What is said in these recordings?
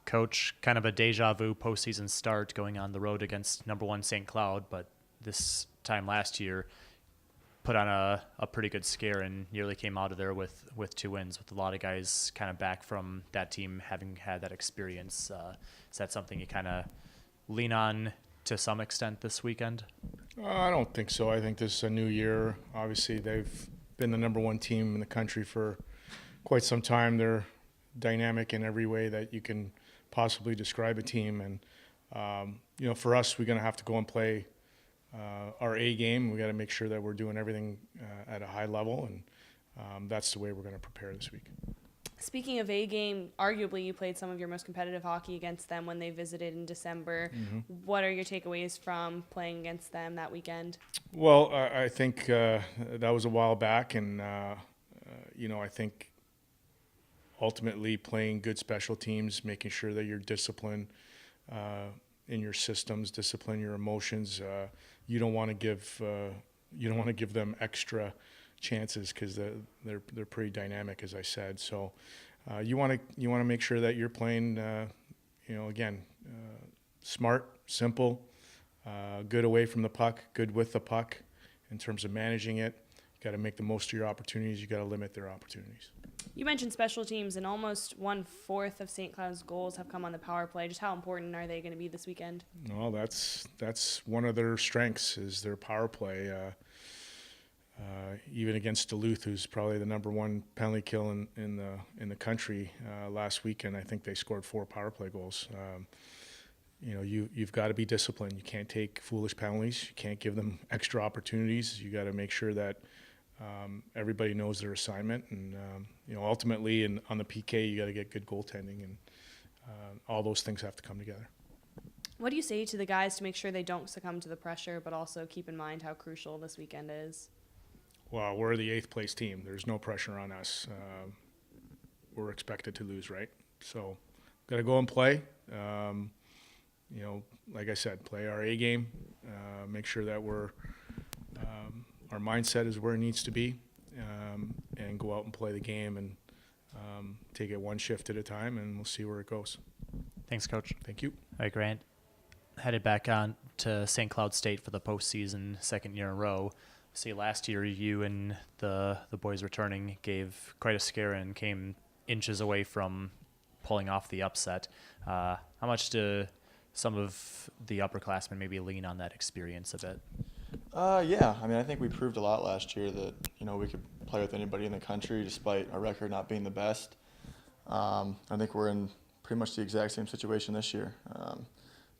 Coach, kind of a deja vu postseason start going on the road against number one St. Cloud, but this time last year put on a pretty good scare and nearly came out of there with 2 wins, with a lot of guys kind of back from that team having had that experience. Is that something you kind of lean on to some extent this weekend? I don't think so. I think this is a new year. Obviously, they've been the number one team in the country for quite some time. They're dynamic in every way that you can possibly describe a team. And, for us, we're going to have to go and play our A game. We got to make sure that we're doing everything at a high level, and that's the way we're going to prepare this week. Speaking of A game, arguably you played some of your most competitive hockey against them when they visited in December. Mm-hmm. What are your takeaways from playing against them that weekend? Well, I think that was a while back, and I think ultimately playing good special teams, making sure that you're disciplined in your systems, discipline your emotions. You don't want to give them extra chances because they're pretty dynamic, as I said. So you want to make sure that you're playing, smart, simple, good away from the puck, good with the puck in terms of managing it. You got to make the most of your opportunities. You got to limit their opportunities. You mentioned special teams, and almost 1/4 of St. Cloud's goals have come on the power play. Just how important are they going to be this weekend? Well, that's one of their strengths is their power play. Even against Duluth, who's probably the number one penalty kill in the country last weekend, I think they scored 4 power play goals. You've got to be disciplined. You can't take foolish penalties. You can't give them extra opportunities. You got to make sure that everybody knows their assignment, and ultimately, and on the PK, you got to get good goaltending, and all those things have to come together. What do you say to the guys to make sure they don't succumb to the pressure, but also keep in mind how crucial this weekend is? Well, we're the 8th place team. There's no pressure on us. We're expected to lose, right? So, got to go and play. Like I said, play our A game. Make sure that our mindset is where it needs to be, and go out and play the game and take it one shift at a time, and we'll see where it goes. Thanks, Coach. Thank you. All right, Grant. Headed back on to St. Cloud State for the postseason, second year in a row. See, last year you and the boys returning gave quite a scare and came inches away from pulling off the upset. How much do some of the upperclassmen maybe lean on that experience a bit? Yeah, I think we proved a lot last year that we could play with anybody in the country despite our record not being the best. I think we're in pretty much the exact same situation this year.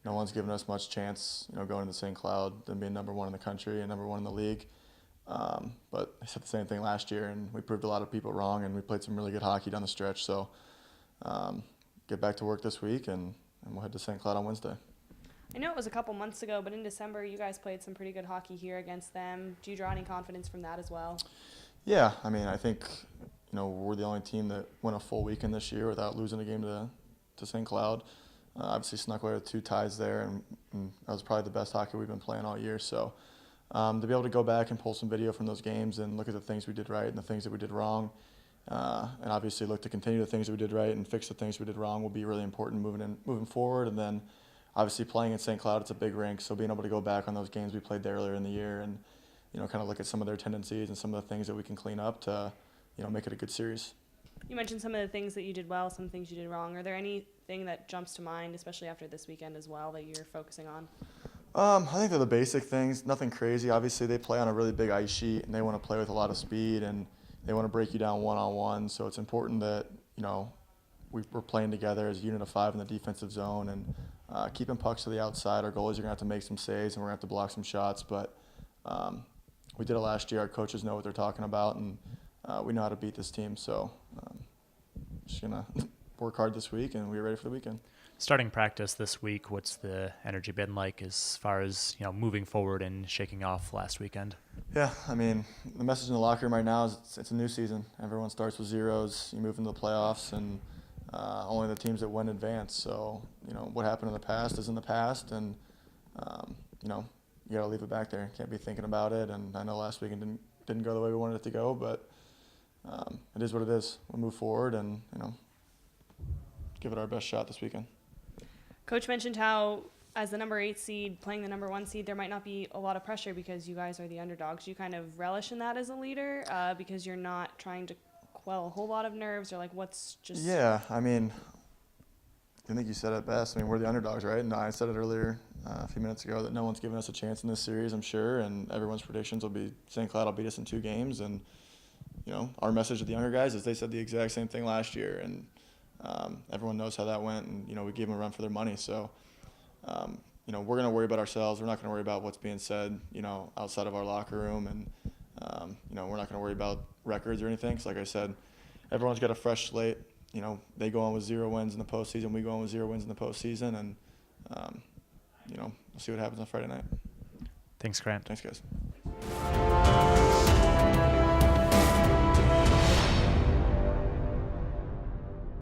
No one's given us much chance, going to St. Cloud than being number one in the country and number one in the league. But I said the same thing last year, and we proved a lot of people wrong, and we played some really good hockey down the stretch. So get back to work this week, and we'll head to St. Cloud on Wednesday. I know it was a couple months ago, but in December you guys played some pretty good hockey here against them. Do you draw any confidence from that as well? Yeah, I think we're the only team that went a full weekend this year without losing a game to St. Cloud. Obviously snuck away with 2 ties there, and that was probably the best hockey we've been playing all year. So to be able to go back and pull some video from those games and look at the things we did right and the things that we did wrong, and obviously look to continue the things that we did right and fix the things we did wrong will be really important moving forward. And then obviously playing in St. Cloud, it's a big rink, so being able to go back on those games we played there earlier in the year and kind of look at some of their tendencies and some of the things that we can clean up to make it a good series. You mentioned some of the things that you did well, some things you did wrong. Are there anything that jumps to mind, especially after this weekend as well, that you're focusing on? I think they're the basic things, nothing crazy. Obviously, they play on a really big ice sheet, and they want to play with a lot of speed, and they want to break you down one-on-one. So it's important that, we're playing together as a unit of 5 in the defensive zone and keeping pucks to the outside. Our goalies are going to have to make some saves, and we're going to have to block some shots. But we did it last year. Our coaches know what they're talking about, and we know how to beat this team. So just going to work hard this week, and we're ready for the weekend. Starting practice this week, what's the energy been like as far as moving forward and shaking off last weekend? Yeah, the message in the locker room right now is it's a new season. Everyone starts with zeros. You move into the playoffs, and only the teams that win advance. So what happened in the past is in the past, and you got to leave it back there. Can't be thinking about it. And I know last weekend didn't go the way we wanted it to go, but it is what it is. We'll move forward and give it our best shot this weekend. Coach mentioned how, as the number 8 seed, playing the number 1 seed, there might not be a lot of pressure because you guys are the underdogs. Do you kind of relish in that as a leader because you're not trying to quell a whole lot of nerves, or like what's just? Yeah, I mean, I think you said it best. I mean, we're the underdogs, right? And I said it earlier a few minutes ago that no one's given us a chance in this series, I'm sure, and everyone's predictions will be St. Cloud will beat us in 2 games. And, you know, our message to the younger guys is they said the exact same thing last year, and everyone knows how that went, and, you know, we gave them a run for their money. So, you know, we're going to worry about ourselves. We're not going to worry about what's being said, you know, outside of our locker room, and, you know, we're not going to worry about records or anything. 'Cause like I said, everyone's got a fresh slate. You know, they go on with 0 wins in the postseason. We go on with 0 wins in the postseason, and you know, we'll see what happens on Friday night. Thanks, Grant. Thanks, guys.